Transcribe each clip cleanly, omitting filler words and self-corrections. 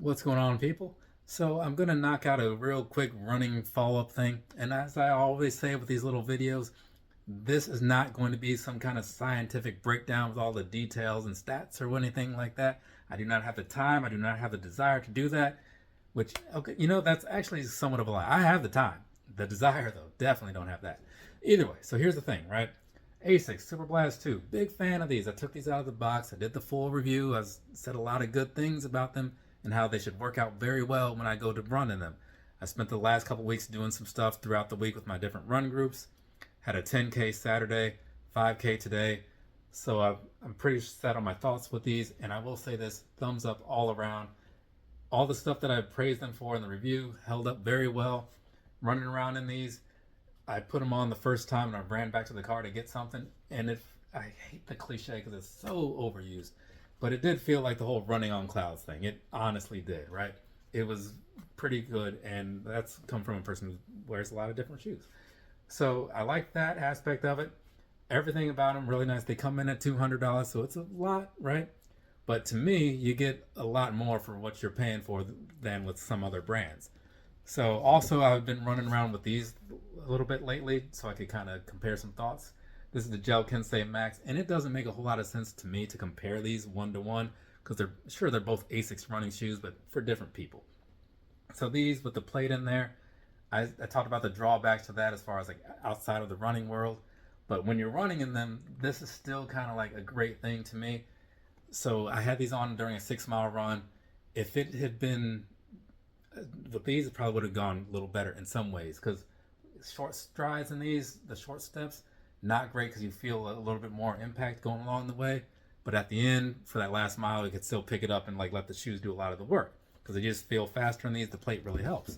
What's going on, people? So I'm gonna knock out a real quick running follow-up thing, and as I always say with these little videos, this is not going to be some kind of scientific breakdown with all the details and stats or anything like that. I do not have the time, I do not have the desire to do that, which, okay, that's actually somewhat of a lie. I have the time. The desire, though, definitely don't have that. Either way, so here's the thing, right? Asics Superblast 2, big fan of these. I took these out of the box, I did the full review, I said a lot of good things about them and how they should work out very well when I go to run in them. I spent the last couple weeks doing some stuff throughout the week with my different run groups. Had a 10K Saturday, 5K today. So I'm pretty set on my thoughts with these, and I will say this, thumbs up all around. All the stuff that I praised them for in the review held up very well. Running around in these, I put them on the first time and I ran back to the car to get something, and I hate the cliche because it's so overused, but it did feel like the whole running on clouds thing. It honestly did, right? It was pretty good, and that's come from a person who wears a lot of different shoes. So I like that aspect of it. Everything about them really nice. They come in at $200, so it's a lot, right? But to me, you get a lot more for what you're paying for than with some other brands. So also, I've been running around with these a little bit lately so I could kind of compare some thoughts. This is the Gel-Kinsei Max, and it doesn't make a whole lot of sense to me to compare these one-to-one because they're both Asics running shoes, but for different people. So these with the plate in there, I talked about the drawbacks to that as far as like outside of the running world, but when you're running in them, this is still kind of like a great thing to me. So I had these on during a 6-mile run. If it had been with these, it probably would have gone a little better in some ways because short strides in these, the short steps, not great because you feel a little bit more impact going along the way. But at the end, for that last mile, you could still pick it up and like let the shoes do a lot of the work because they just feel faster in these. The plate really helps.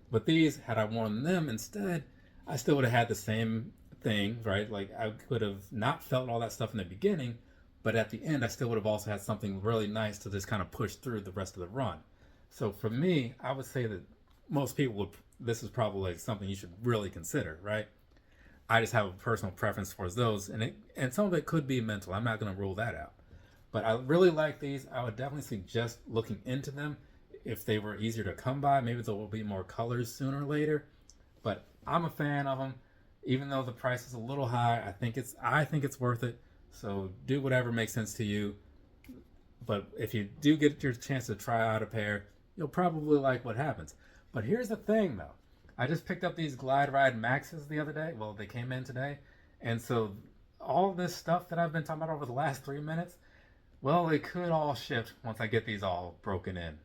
But these, had I worn them instead, I still would have had the same thing, right? Like I could have not felt all that stuff in the beginning, but at the end, I still would have also had something really nice to just kind of push through the rest of the run. So for me, I would say that most people would, this is probably like something you should really consider, right? I just have a personal preference for those, and some of it could be mental. I'm not going to rule that out. But I really like these. I would definitely suggest looking into them. If they were easier to come by, maybe there will be more colors sooner or later. But I'm a fan of them, even though the price is a little high. I think it's worth it. So do whatever makes sense to you. But if you do get your chance to try out a pair, you'll probably like what happens. But here's the thing, though. I just picked up these Glide Ride Maxes the other day. Well, they came in today. And so all this stuff that I've been talking about over the last 3 minutes, well, it could all shift once I get these all broken in.